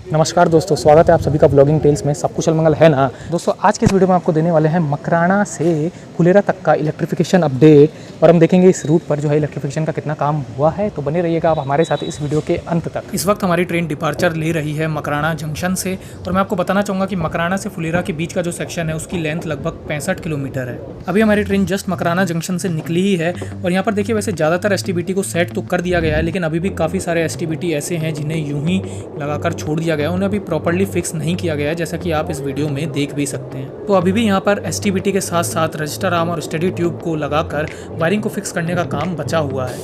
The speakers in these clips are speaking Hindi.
नमस्कार दोस्तों, स्वागत है आप सभी का ब्लॉगिंग टेल्स में। सब कुशल मंगल है ना दोस्तों। आज के इस वीडियो में आपको देने वाले हैं मकराना से फुलेरा तक का इलेक्ट्रिफिकेशन अपडेट, और हम देखेंगे इस रूट पर जो है इलेक्ट्रिफिकेशन का कितना काम हुआ है। तो बने रहिएगा आप हमारे साथ इस वीडियो के अंत तक। इस वक्त हमारी ट्रेन डिपार्चर ले रही है मकराना जंक्शन से, और मैं आपको बताना चाहूँगा कि मकराना से फुलेरा के बीच का जो सेक्शन है उसकी लेंथ लगभग 65 किलोमीटर है। अभी हमारी ट्रेन जस्ट मकराना जंक्शन से निकली ही है, और यहाँ पर देखिए वैसे ज़्यादातर एसटीबीटी को सेट तो कर दिया गया है, लेकिन अभी भी काफ़ी सारे एसटीबीटी ऐसे हैं जिन्हें यूं ही लगाकर छोड़ दिया गया है। उन्हें अभी प्रॉपर्ली फिक्स नहीं किया गया है, जैसा कि आप इस वीडियो में देख भी सकते हैं। तो अभी भी यहाँ पर एसटीबीटी के साथ साथ रजिस्टर आर्म और स्टडी ट्यूब को लगाकर वायरिंग को फिक्स करने का काम बचा हुआ है।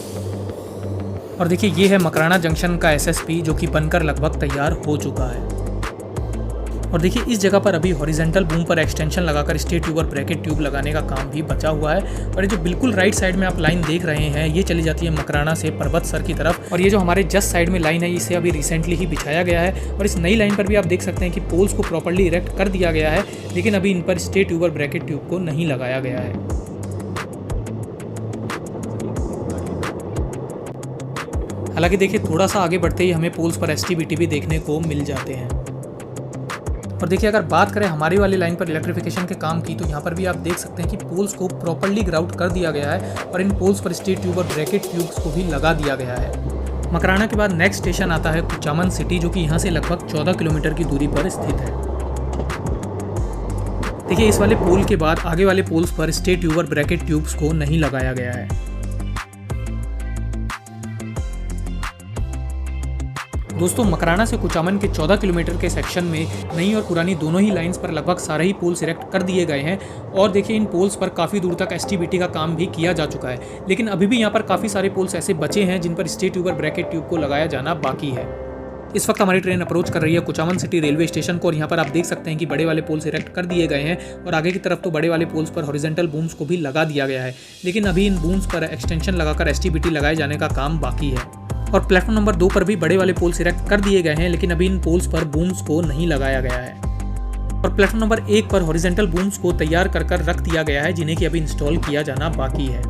और देखिए ये है मकराना जंक्शन का एसएसपी जो कि बनकर लगभग तैयार हो चुका है। और देखिए इस जगह पर अभी हॉरिजॉन्टल बूम पर एक्सटेंशन लगाकर स्टे ट्यूब और ब्रैकेट ट्यूब लगाने का काम भी बचा हुआ है। और ये जो बिल्कुल राइट साइड में आप लाइन देख रहे हैं, ये चली जाती है मकराना से पर्वतसर की तरफ। और ये जो हमारे जस्ट साइड में लाइन है, इसे अभी रिसेंटली ही बिछाया गया है। और इस नई लाइन पर भी आप देख सकते हैं कि पोल्स को प्रॉपर्ली इरेक्ट कर दिया गया है, लेकिन अभी इन पर स्टे ट्यूब और ब्रैकेट ट्यूब को नहीं लगाया गया है। हालांकि देखिए थोड़ा सा आगे बढ़ते ही हमें पोल्स पर एसटीबीटी भी देखने को मिल जाते हैं। और देखिए अगर बात करें हमारी वाली लाइन पर इलेक्ट्रिफिकेशन के काम की, तो यहाँ पर भी आप देख सकते हैं कि पोल्स को प्रॉपर्ली ग्राउट कर दिया गया है, और इन पोल्स पर स्टे ट्यूब और ब्रैकेट ट्यूब्स को भी लगा दिया गया है। मकराना के बाद नेक्स्ट स्टेशन आता है कुचामन सिटी, जो कि यहाँ से लगभग 14 किलोमीटर की दूरी पर स्थित है। देखिए इस वाले पोल के बाद आगे वाले पोल्स पर स्टे ट्यूब और ब्रैकेट ट्यूब्स को नहीं लगाया गया है। दोस्तों मकराना से कुचामन के 14 किलोमीटर के सेक्शन में नई और पुरानी दोनों ही लाइंस पर लगभग सारे ही पोल्स इरेक्ट कर दिए गए हैं। और देखिए इन पोल्स पर काफ़ी दूर तक एसटीबीटी का काम भी किया जा चुका है, लेकिन अभी भी यहाँ पर काफ़ी सारे पोल्स ऐसे बचे हैं जिन पर स्टे ट्यूब और ब्रैकेट ट्यूब को लगाया जाना बाकी है। इस वक्त हमारी ट्रेन अप्रोच कर रही है कुचामन सिटी रेलवे स्टेशन को, और यहाँ पर आप देख सकते हैं कि बड़े वाले पोल्स इरेक्ट कर दिए गए हैं, और आगे की तरफ तो बड़े वाले पोल्स पर हॉरिजॉन्टल बूम्स को भी लगा दिया गया है, लेकिन अभी इन बूम्स पर एक्सटेंशन लगाकर एसटीबीटी लगाए जाने का काम बाकी है। और प्लेटफॉर्म नंबर 2 पर भी बड़े वाले पोल्स इरेक्ट कर दिए गए हैं, लेकिन अभी इन पोल्स पर बूम्स को नहीं लगाया गया है। और प्लेटफॉर्म नंबर 1 पर हॉरिजॉन्टल बूम्स को तैयार कर रख दिया गया है, जिन्हें कि अभी इंस्टॉल किया जाना बाकी है।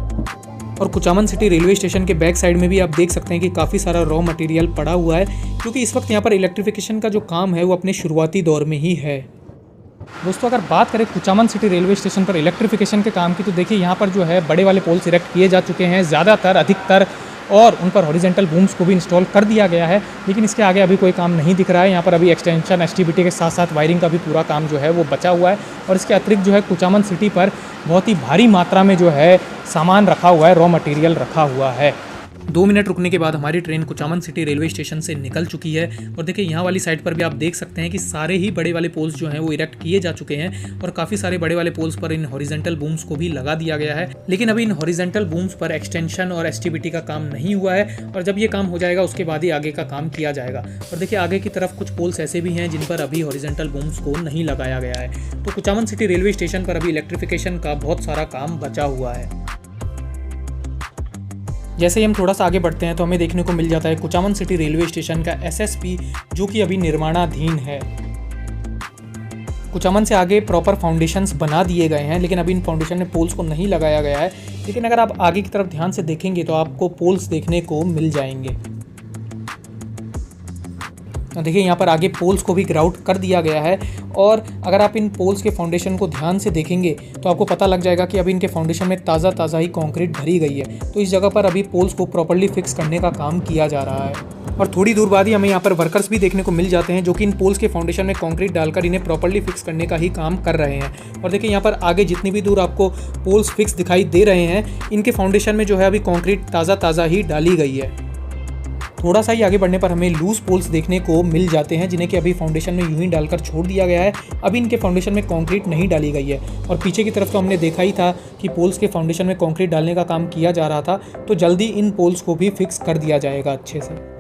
और कुचामन सिटी रेलवे स्टेशन के बैक साइड में भी आप देख सकते हैं कि काफ़ी सारा रॉ मटेरियल पड़ा हुआ है, क्योंकि इस वक्त यहाँ पर इलेक्ट्रिफिकेशन का जो काम है वो अपने शुरुआती दौर में ही है। दोस्तों अगर बात करें कुचामन सिटी रेलवे स्टेशन पर इलेक्ट्रिफिकेशन के काम की, तो देखिए यहाँ पर जो है बड़े वाले पोल्स इरेक्ट किए जा चुके हैं ज़्यादातर, अधिकतर, और उन पर हॉरिजॉन्टल बूम्स को भी इंस्टॉल कर दिया गया है, लेकिन इसके आगे अभी कोई काम नहीं दिख रहा है। यहाँ पर अभी एक्सटेंशन एसटीबीटी के साथ साथ वायरिंग का भी पूरा काम जो है वो बचा हुआ है। और इसके अतिरिक्त जो है कुचामन सिटी पर बहुत ही भारी मात्रा में जो है सामान रखा हुआ है, रॉ मटेरियल रखा हुआ है। 2 मिनट रुकने के बाद हमारी train Kuchaman city railway station से निकल चुकी है, और देखिए यहाँ वाली साइड पर भी आप देख सकते हैं कि सारे ही बड़े वाले पोल्स जो हैं वो इरेक्ट किए जा चुके हैं, और काफ़ी सारे बड़े वाले पोल्स पर इन हॉरिजॉन्टल बूम्स को भी लगा दिया गया है, लेकिन अभी इन हॉरिजॉन्टल बूम्स पर एक्सटेंशन और एसटीबीटी का काम नहीं हुआ है। और जब ये काम हो जाएगा उसके बाद ही आगे का काम किया जाएगा। और देखिए आगे की तरफ कुछ पोल्स ऐसे भी हैं जिन पर अभी हॉरिजॉन्टल बूम्स को नहीं लगाया गया है। तो कुचामन सिटी रेलवे स्टेशन पर अभी इलेक्ट्रिफिकेशन का बहुत सारा काम बचा हुआ है। जैसे ही हम थोड़ा सा आगे बढ़ते हैं तो हमें देखने को मिल जाता है कुचामन सिटी रेलवे स्टेशन का एसएसपी, जो कि अभी निर्माणाधीन है। कुचामन से आगे प्रॉपर फाउंडेशंस बना दिए गए हैं, लेकिन अभी इन फाउंडेशन में पोल्स को नहीं लगाया गया है। लेकिन अगर आप आगे की तरफ ध्यान से देखेंगे तो आपको पोल्स देखने को मिल जाएंगे। तो देखिए यहाँ पर आगे पोल्स को भी ग्राउट कर दिया गया है, और अगर आप इन पोल्स के फाउंडेशन को ध्यान से देखेंगे तो आपको पता लग जाएगा कि अभी इनके फाउंडेशन में ताज़ा ही कंक्रीट भरी गई है। तो इस जगह पर अभी पोल्स को प्रॉपर्ली फिक्स करने का काम किया जा रहा है। और थोड़ी दूर बाद ही हमें यहाँ पर वर्कर्स भी देखने को मिल जाते हैं, जो कि इन पोल्स के फाउंडेशन में कंक्रीट डालकर इन्हें प्रॉपर्ली फिक्स करने का ही काम कर रहे हैं। और देखिए यहाँ पर आगे जितनी भी दूर आपको पोल्स फिक्स दिखाई दे रहे हैं, इनके फाउंडेशन में जो है अभी कंक्रीट ताज़ा ही डाली गई है। थोड़ा सा ही आगे बढ़ने पर हमें लूज पोल्स देखने को मिल जाते हैं, जिन्हें कि अभी फाउंडेशन में यूं ही डालकर छोड़ दिया गया है। अभी इनके फाउंडेशन में कंक्रीट नहीं डाली गई है। और पीछे की तरफ तो हमने देखा ही था कि पोल्स के फाउंडेशन में कंक्रीट डालने का काम किया जा रहा था, तो जल्दी इन पोल्स को भी फिक्स कर दिया जाएगा अच्छे से।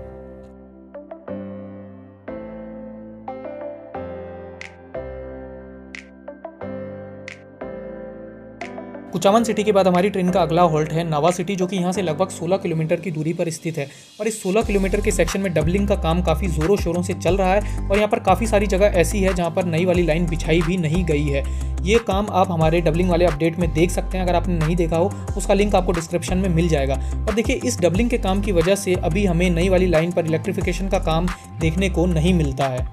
कुचामन सिटी के बाद हमारी ट्रेन का अगला हॉल्ट है नावा सिटी, जो कि यहाँ से लगभग 16 किलोमीटर की दूरी पर स्थित है। और इस 16 किलोमीटर के सेक्शन में डबलिंग का काम काफ़ी ज़ोरों शोरों से चल रहा है, और यहाँ पर काफ़ी सारी जगह ऐसी है जहाँ पर नई वाली लाइन बिछाई भी नहीं गई है। ये काम आप हमारे डबलिंग वाले अपडेट में देख सकते हैं। अगर आपने नहीं देखा हो उसका लिंक आपको डिस्क्रिप्शन में मिल जाएगा। और देखिए इस डबलिंग के काम की वजह से अभी हमें नई वाली लाइन पर इलेक्ट्रिफिकेशन का काम देखने को नहीं मिलता है।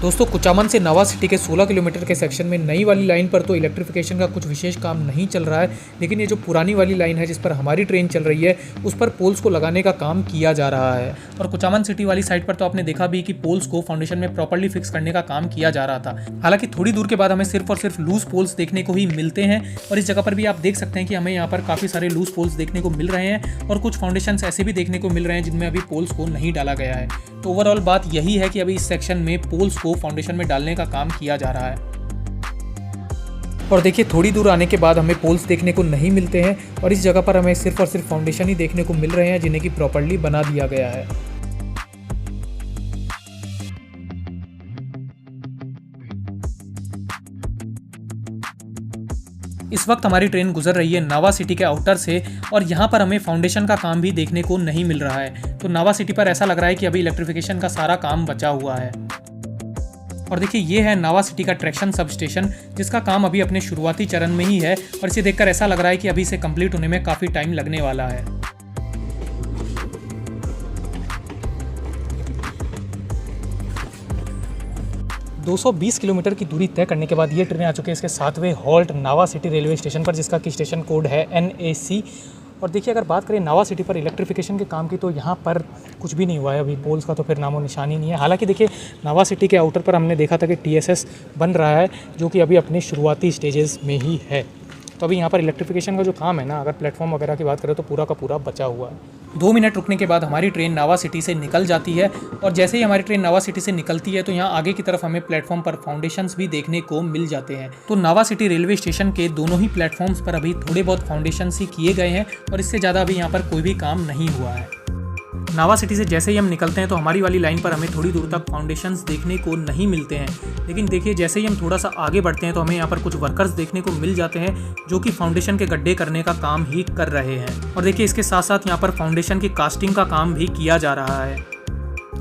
दोस्तों कुचामन से नावा सिटी के 16 किलोमीटर के सेक्शन में नई वाली लाइन पर तो इलेक्ट्रिफिकेशन का कुछ विशेष काम नहीं चल रहा है, लेकिन ये जो पुरानी वाली लाइन है जिस पर हमारी ट्रेन चल रही है उस पर पोल्स को लगाने का काम किया जा रहा है। और कुचामन सिटी वाली साइड पर तो आपने देखा भी कि पोल्स को फाउंडेशन में प्रॉपर्ली फिक्स करने का काम किया जा रहा था। हालांकि थोड़ी दूर के बाद हमें सिर्फ और सिर्फ लूज पोल्स देखने को ही मिलते हैं और इस जगह पर भी आप देख सकते हैं कि हमें यहाँ पर काफ़ी सारे लूज पोल्स देखने को मिल रहे हैं और कुछ फाउंडेशंस ऐसे भी देखने को मिल रहे हैं जिनमें अभी पोल्स को नहीं डाला गया है। तो ओवरऑल बात यही है कि अभी इस सेक्शन में पोल्स को फाउंडेशन में डालने का काम किया जा रहा है। और देखिए थोड़ी दूर आने के बाद हमें पोल्स देखने को नहीं मिलते हैं और इस जगह पर हमें सिर्फ और सिर्फ फाउंडेशन ही देखने को मिल रहे हैं जिन्हें कि प्रॉपर्ली बना दिया गया है। इस वक्त हमारी ट्रेन गुजर रही है नावा सिटी के आउटर से और यहाँ पर हमें फाउंडेशन का काम भी देखने को नहीं मिल रहा है। तो नावा सिटी पर ऐसा लग रहा है कि अभी इलेक्ट्रिफिकेशन का सारा काम बचा हुआ है। और देखिए ये है नावा सिटी का ट्रैक्शन सब स्टेशन जिसका काम अभी अपने शुरुआती चरण में ही है और इसे देखकर ऐसा लग रहा है कि अभी इसे कंप्लीट होने में काफ़ी टाइम लगने वाला है। दो 220 किलोमीटर की दूरी तय करने के बाद ये ट्रेन आ चुकी है इसके 7वें हॉल्ट नावा सिटी रेलवे स्टेशन पर, जिसका कि स्टेशन कोड है NAC। और देखिए अगर बात करें नावा सिटी पर इलेक्ट्रिफिकेशन के काम की तो यहाँ पर कुछ भी नहीं हुआ है अभी, पोल्स का तो फिर नामो निशान ही नहीं है। हालांकि देखिए नावा सिटी के आउटर पर हमने देखा था कि TSS बन रहा है जो कि अभी अपने शुरुआती स्टेजेस में ही है। तो अभी यहाँ पर इलेक्ट्रिफिकेशन का जो काम है ना, अगर प्लेटफॉर्म वगैरह की बात करें तो पूरा का पूरा बचा हुआ है। 2 मिनट रुकने के बाद हमारी ट्रेन नावा सिटी से निकल जाती है और जैसे ही हमारी ट्रेन नावा सिटी से निकलती है तो यहाँ आगे की तरफ हमें प्लेटफॉर्म पर फाउंडेशंस भी देखने को मिल जाते हैं। तो नावा सिटी रेलवे स्टेशन के दोनों ही प्लेटफॉर्म्स पर अभी थोड़े बहुत फाउंडेशंस ही किए गए हैं और इससे ज़्यादा अभी यहाँ पर कोई भी काम नहीं हुआ है। नावा सिटी से जैसे ही हम निकलते हैं तो हमारी वाली लाइन पर हमें थोड़ी दूर तक फाउंडेशंस देखने को नहीं मिलते हैं, लेकिन देखिए जैसे ही हम थोड़ा सा आगे बढ़ते हैं तो हमें यहाँ पर कुछ वर्कर्स देखने को मिल जाते हैं जो कि फाउंडेशन के गड्ढे करने का काम ही कर रहे हैं। और देखिए इसके साथ साथ यहाँ पर फाउंडेशन की कास्टिंग का काम भी किया जा रहा है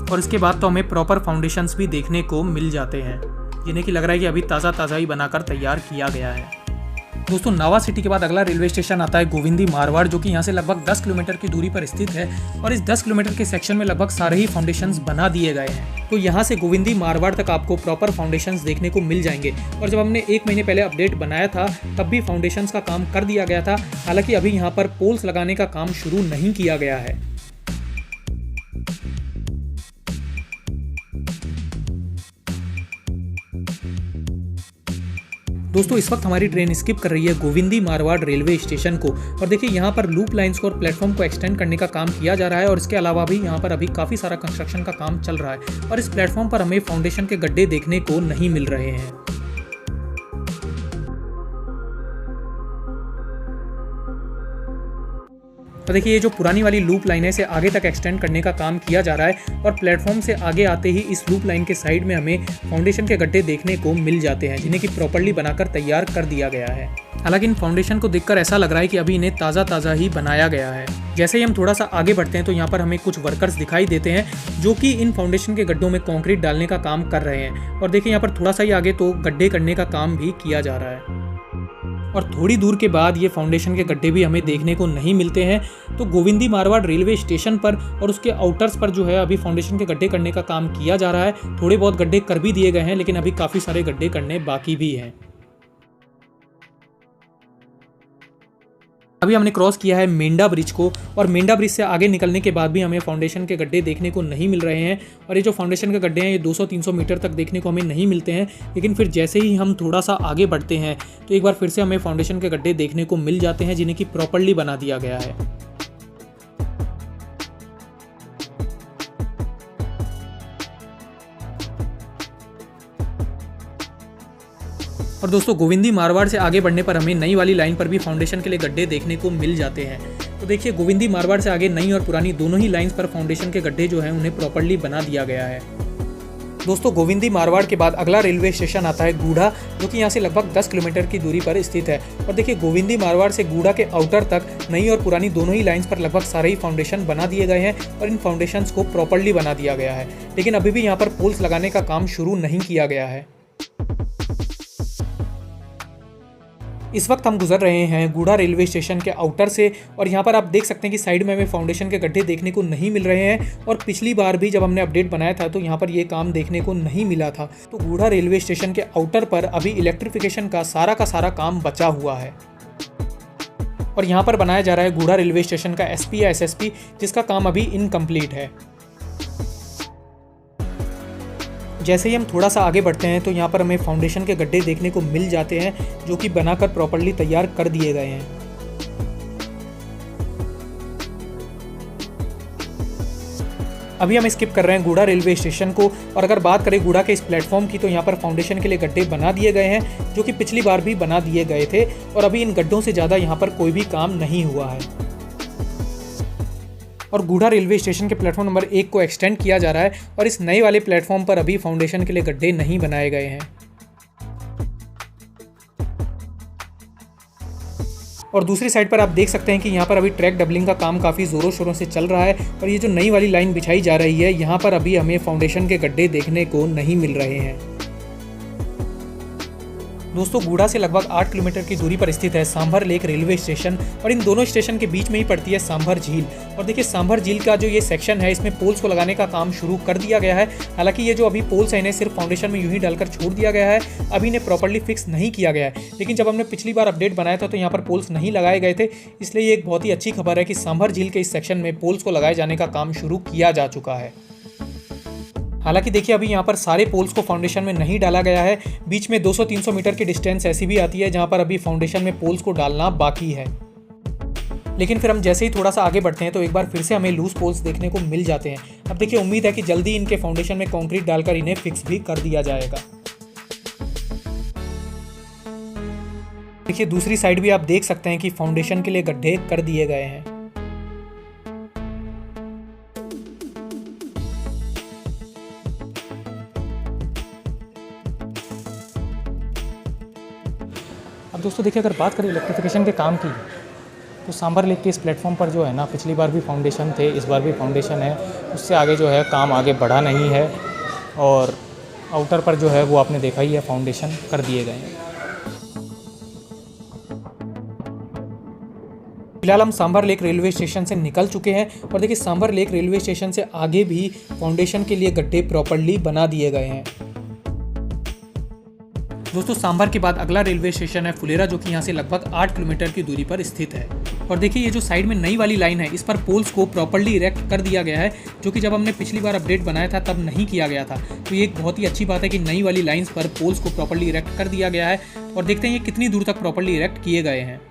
और इसके बाद तो हमें प्रॉपर फाउंडेशंस भी देखने को मिल जाते हैं जिन्हें कि लग रहा है कि अभी ताज़ा ही बनाकर तैयार किया गया है। दोस्तों नावा सिटी के बाद अगला रेलवे स्टेशन आता है गोविंदी मारवाड़, जो कि यहाँ से लगभग 10 किलोमीटर की दूरी पर स्थित है और इस 10 किलोमीटर के सेक्शन में लगभग सारे ही फाउंडेशंस बना दिए गए हैं। तो यहाँ से गोविंदी मारवाड़ तक आपको प्रॉपर फाउंडेशंस देखने को मिल जाएंगे। और जब हमने 1 महीने पहले अपडेट बनाया था तब भी फाउंडेशंस का काम कर दिया गया था। हालांकि अभी यहाँ पर पोल्स लगाने का काम शुरू नहीं किया गया है। दोस्तों इस वक्त हमारी ट्रेन स्किप कर रही है गोविंदी मारवाड़ रेलवे स्टेशन को और देखिए यहाँ पर लूप लाइंस को और प्लेटफॉर्म को एक्सटेंड करने का काम किया जा रहा है और इसके अलावा भी यहाँ पर अभी काफ़ी सारा कंस्ट्रक्शन का काम चल रहा है और इस प्लेटफॉर्म पर हमें फाउंडेशन के गड्ढे देखने को नहीं मिल रहे हैं। तो देखिए ये जो पुरानी वाली लूप लाइन है इसे आगे तक एक्सटेंड करने का काम किया जा रहा है और प्लेटफॉर्म से आगे आते ही इस लूप लाइन के साइड में हमें फाउंडेशन के गड्ढे देखने को मिल जाते हैं जिन्हें कि प्रॉपर्ली बनाकर तैयार कर दिया गया है। हालांकि इन फाउंडेशन को देखकर ऐसा लग रहा है कि अभी इन्हें ताज़ा ही बनाया गया है। जैसे ही हम थोड़ा सा आगे बढ़ते हैं तो यहाँ पर हमें कुछ वर्कर्स दिखाई देते हैं जो कि इन फाउंडेशन के गड्ढों में कंक्रीट डालने का काम कर रहे हैं और देखिए यहाँ पर थोड़ा सा ही आगे तो गड्ढे करने का काम भी किया जा रहा है और थोड़ी दूर के बाद ये फाउंडेशन के गड्ढे भी हमें देखने को नहीं मिलते हैं। तो गोविंदी मारवाड़ रेलवे स्टेशन पर और उसके आउटर्स पर जो है अभी फाउंडेशन के गड्ढे करने का काम किया जा रहा है। थोड़े बहुत गड्ढे कर भी दिए गए हैं लेकिन अभी काफ़ी सारे गड्ढे करने बाकी भी हैं। अभी हमने क्रॉस किया है मेंढा ब्रिज को और मेंढा ब्रिज से आगे निकलने के बाद भी हमें फाउंडेशन के गड्ढे देखने को नहीं मिल रहे हैं और ये जो फाउंडेशन के गड्ढे हैं ये 200-300 मीटर तक देखने को हमें नहीं मिलते हैं। लेकिन फिर जैसे ही हम थोड़ा सा आगे बढ़ते हैं तो एक बार फिर से हमें फाउंडेशन के गड्ढे देखने को मिल जाते हैं जिन्हें कि प्रॉपर्ली बना दिया गया है। और दोस्तों गोविंदी मारवाड़ से आगे बढ़ने पर हमें नई वाली लाइन पर भी फाउंडेशन के लिए गड्ढे देखने को मिल जाते हैं। तो देखिए गोविंदी मारवाड़ से आगे नई और पुरानी दोनों ही लाइंस पर फाउंडेशन के गड्ढे जो हैं उन्हें प्रॉपर्ली बना दिया गया है। दोस्तों गोविंदी मारवाड़ के बाद अगला रेलवे स्टेशन आता है गूढ़ा, जो कि यहाँ से लगभग 10 किलोमीटर की दूरी पर स्थित है। और देखिए गोविंदी मारवाड़ से गूढ़ा के आउटर तक नई और पुरानी दोनों ही लाइंस पर लगभग सारे ही फाउंडेशन बना दिए गए हैं और इन फाउंडेशंस को प्रॉपर्ली बना दिया गया है। लेकिन अभी भी यहाँ पर पोल्स लगाने का काम शुरू नहीं किया गया है। इस वक्त हम गुजर रहे हैं गूढ़ा रेलवे स्टेशन के आउटर से और यहाँ पर आप देख सकते हैं कि साइड में हमें फाउंडेशन के गड्ढे देखने को नहीं मिल रहे हैं और पिछली बार भी जब हमने अपडेट बनाया था तो यहाँ पर ये काम देखने को नहीं मिला था। तो गूढ़ा रेलवे स्टेशन के आउटर पर अभी इलेक्ट्रिफिकेशन का सारा काम बचा हुआ है और यहाँ पर बनाया जा रहा है गूढ़ा रेलवे स्टेशन का एसपी या एसएसपी, जिसका काम अभी इनकम्प्लीट है। जैसे ही हम थोड़ा सा आगे बढ़ते हैं तो यहाँ पर हमें फाउंडेशन के गड्ढे देखने को मिल जाते हैं जो कि बनाकर प्रॉपर्ली तैयार कर दिए गए हैं। अभी हम स्किप कर रहे हैं गूढ़ा रेलवे स्टेशन को और अगर बात करें गूढ़ा के इस प्लेटफॉर्म की तो यहाँ पर फाउंडेशन के लिए गड्ढे बना दिए गए हैं जो कि पिछली बार भी बना दिए गए थे और अभी इन गड्ढों से ज़्यादा यहाँ पर कोई भी काम नहीं हुआ है। और गूढ़ा रेलवे स्टेशन के प्लेटफॉर्म नंबर 1 को एक्सटेंड किया जा रहा है और इस नए वाले प्लेटफॉर्म पर अभी फाउंडेशन के लिए गड्ढे नहीं बनाए गए हैं। और दूसरी साइड पर आप देख सकते हैं कि यहाँ पर अभी ट्रैक डबलिंग का काम काफ़ी ज़ोरों शोरों से चल रहा है और ये जो नई वाली लाइन बिछाई जा रही है यहाँ पर अभी हमें फाउंडेशन के गड्ढे देखने को नहीं मिल रहे हैं। दोस्तों गूढ़ा से लगभग 8 किलोमीटर की दूरी पर स्थित है सांभर लेक रेलवे स्टेशन और इन दोनों स्टेशन के बीच में ही पड़ती है सांभर झील। और देखिए सांभर झील का जो ये सेक्शन है इसमें पोल्स को लगाने का काम शुरू कर दिया गया है। हालांकि ये जो अभी पोल्स है इन्हें सिर्फ फाउंडेशन में यूं ही डालकर छोड़ दिया गया है, अभी इन्हें प्रॉपर्ली फिक्स नहीं किया गया है। लेकिन जब हमने पिछली बार अपडेट बनाया था तो यहाँ पर पोल्स नहीं लगाए गए थे, इसलिए ये एक बहुत ही अच्छी खबर है कि सांभर झील के इस सेक्शन में पोल्स को लगाए जाने का काम शुरू किया जा चुका है। हालांकि देखिए अभी यहाँ पर सारे पोल्स को फाउंडेशन में नहीं डाला गया है, बीच में 200-300 मीटर की डिस्टेंस ऐसी भी आती है जहाँ पर अभी फाउंडेशन में पोल्स को डालना बाकी है। लेकिन फिर हम जैसे ही थोड़ा सा आगे बढ़ते हैं तो एक बार फिर से हमें लूज पोल्स देखने को मिल जाते हैं। अब देखिए उम्मीद है कि जल्दी इनके फाउंडेशन में कंक्रीट डालकर इन्हें फिक्स भी कर दिया जाएगा। देखिए दूसरी साइड भी आप देख सकते हैं कि फाउंडेशन के लिए गड्ढे कर दिए गए हैं। अब दोस्तों देखिए अगर बात करें इलेक्ट्रिफिकेशन के काम की तो सांभर लेक के इस प्लेटफॉर्म पर जो है ना पिछली बार भी फाउंडेशन थे, इस बार भी फाउंडेशन है, उससे आगे जो है काम आगे बढ़ा नहीं है और आउटर पर जो है वो आपने देखा ही है फाउंडेशन कर दिए गए हैं। फिलहाल हम सांभर लेक रेलवे स्टेशन से निकल चुके हैं और देखिए सांभर लेक रेलवे स्टेशन से आगे भी फाउंडेशन के लिए गड्ढे प्रॉपर्ली बना दिए गए हैं। दोस्तों सांभर के बाद अगला रेलवे स्टेशन है फुलेरा, जो कि यहाँ से लगभग 8 किलोमीटर की दूरी पर स्थित है। और देखिए ये जो साइड में नई वाली लाइन है इस पर पोल्स को प्रॉपर्ली इरेक्ट कर दिया गया है, जो कि जब हमने पिछली बार अपडेट बनाया था तब नहीं किया गया था। तो ये एक बहुत ही अच्छी बात है कि नई वाली लाइन्स पर पोल्स को प्रॉपर्ली इरेक्ट कर दिया गया है और देखते हैं ये कितनी दूर तक प्रॉपर्ली इरेक्ट किए गए हैं।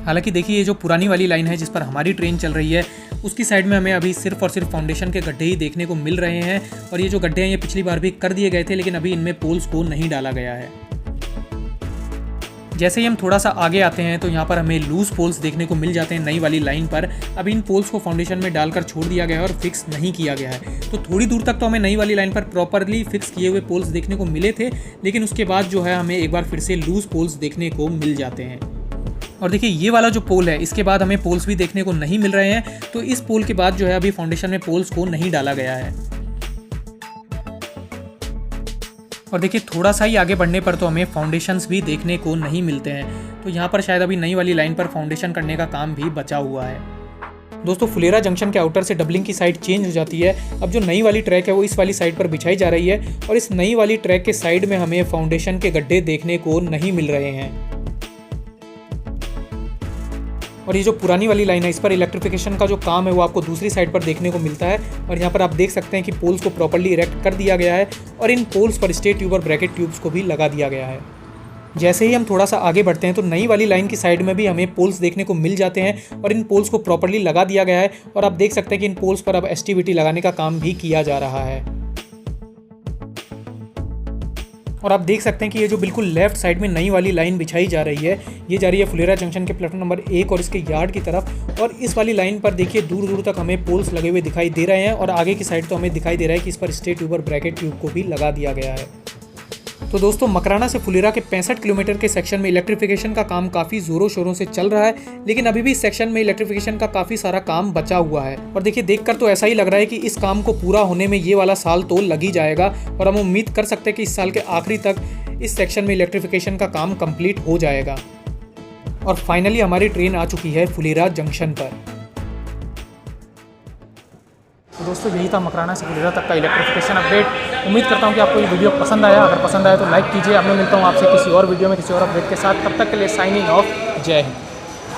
हालांकि देखिए ये जो पुरानी वाली लाइन है जिस पर हमारी ट्रेन चल रही है उसकी साइड में हमें अभी सिर्फ और सिर्फ फाउंडेशन के गड्ढे ही देखने को मिल रहे हैं और ये जो गड्ढे हैं ये पिछली बार भी कर दिए गए थे, लेकिन अभी इनमें पोल्स को नहीं डाला गया है। जैसे ही हम थोड़ा सा आगे आते हैं तो यहाँ पर हमें लूज पोल्स देखने को मिल जाते हैं नई वाली लाइन पर। अभी इन पोल्स को फाउंडेशन में डालकर छोड़ दिया गया है और फिक्स नहीं किया गया है। तो थोड़ी दूर तक तो हमें नई वाली लाइन पर प्रॉपरली फिक्स किए हुए पोल्स देखने को मिले थे, लेकिन उसके बाद जो है हमें एक बार फिर से लूज पोल्स देखने को मिल जाते हैं। और देखिए ये वाला जो पोल है इसके बाद हमें पोल्स भी देखने को नहीं मिल रहे हैं, तो इस पोल के बाद जो है अभी फाउंडेशन में पोल्स को नहीं डाला गया है। और देखिए थोड़ा सा ही आगे बढ़ने पर तो हमें फाउंडेशंस भी देखने को नहीं मिलते हैं, तो यहाँ पर शायद अभी नई वाली लाइन पर फाउंडेशन करने का काम भी बचा हुआ है। दोस्तों फुलेरा जंक्शन के आउटर से डबलिंग की साइड चेंज हो जाती है। अब जो नई वाली ट्रैक है वो इस वाली साइड पर बिछाई जा रही है और इस नई वाली ट्रैक के साइड में हमें फाउंडेशन के गड्ढे देखने को नहीं मिल रहे हैं। और ये जो पुरानी वाली लाइन है इस पर इलेक्ट्रिफिकेशन का जो काम है वो आपको दूसरी साइड पर देखने को मिलता है और यहाँ पर आप देख सकते हैं कि पोल्स को प्रॉपर्ली इरेक्ट कर दिया गया है और इन पोल्स पर स्टे ट्यूब और ब्रैकेट ट्यूब्स को भी लगा दिया गया है। जैसे ही हम थोड़ा सा आगे बढ़ते हैं तो नई वाली लाइन की साइड में भी हमें पोल्स देखने को मिल जाते हैं और इन पोल्स को प्रॉपर्ली लगा दिया गया है और आप देख सकते हैं कि इन पोल्स पर अब एसटीबीटी लगाने का काम भी किया जा रहा है। और आप देख सकते हैं कि ये जो बिल्कुल लेफ्ट साइड में नई वाली लाइन बिछाई जा रही है ये जा रही है फुलेरा जंक्शन के प्लेटफॉर्म नंबर 1 और इसके यार्ड की तरफ। और इस वाली लाइन पर देखिए दूर दूर तक हमें पोल्स लगे हुए दिखाई दे रहे हैं और आगे की साइड तो हमें दिखाई दे रहा है कि इस पर स्टे ट्यूब और ब्रैकेट ट्यूब को भी लगा दिया गया है। तो दोस्तों मकराना से फुलेरा के 65 किलोमीटर के सेक्शन में इलेक्ट्रिफिकेशन का काम काफ़ी ज़ोरों शोरों से चल रहा है, लेकिन अभी भी इस सेक्शन में इलेक्ट्रिफिकेशन का काफ़ी सारा काम बचा हुआ है। और देखिए देखकर तो ऐसा ही लग रहा है कि इस काम को पूरा होने में ये वाला साल तो लग ही जाएगा और हम उम्मीद कर सकते हैं कि इस साल के आखिरी तक इस सेक्शन में इलेक्ट्रिफिकेशन का काम कंप्लीट हो जाएगा। और फाइनली हमारी ट्रेन आ चुकी है फुलेरा जंक्शन पर। तो दोस्तों यही था मकराना से फुलेरा तक का इलेक्ट्रिफिकेशन अपडेट। उम्मीद करता हूँ कि आपको ये वीडियो पसंद आया। अगर पसंद आया तो लाइक कीजिए। अब मैं मिलता हूँ आपसे किसी और वीडियो में किसी और अपडेट के साथ। तब तक के लिए साइनिंग ऑफ। जय हिंद।